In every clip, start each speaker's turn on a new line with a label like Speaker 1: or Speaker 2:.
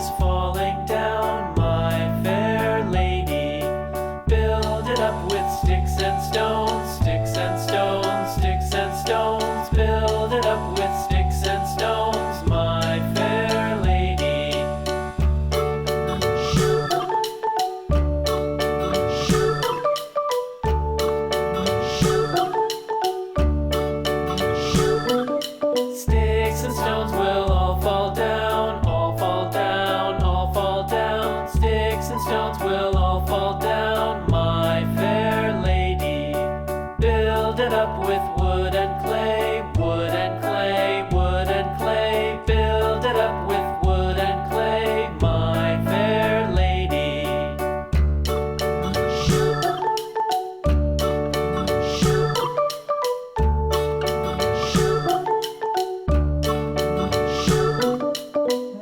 Speaker 1: bridges falling down, my fair lady. Build it up with sticks and stones, sticks and stones, sticks and stones. Build it up with sticks and stones, my fair lady. Sticks and stones will all fall down, all fall down, all fall down. Sticks and stones will all fall down, my fair lady. Build it up with wood and clay, wood and clay, wood and clay. Build it up with wood and clay, my fair lady.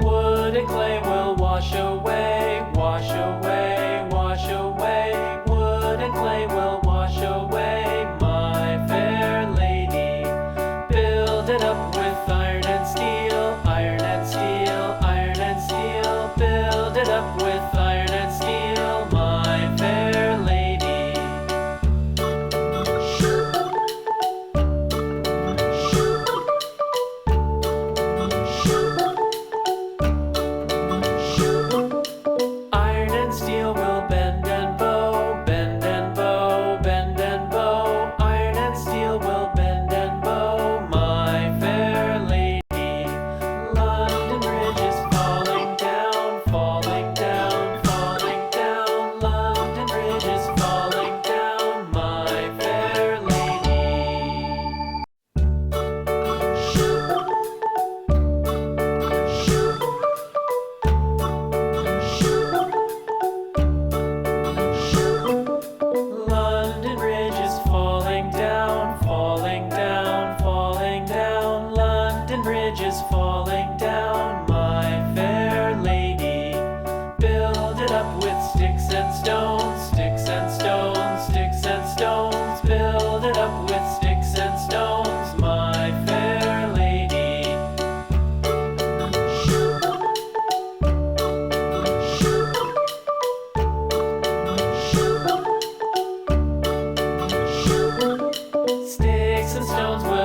Speaker 1: Wood and clay will wash away, wash away, wash away. Wood and clay will wash away, my fair lady. Build it up with iron and steel, iron and steel, iron and steel. Build it up with iron and steel, my fair lady. Iron and steel will bend and bow, bend and bow, bend and bow. Iron and steel will bend and bow, my fair lady. London Bridge is falling down, falling down, falling down. London Bridge is falling down, my fair lady. London Bridge is falling down, falling down, falling down. London Bridge is falling down, my fair lady. Build it up with sticks and stones, sticks and stones, sticks and stones. Build it up with sticks and stones, my fair lady. Sticks and stones will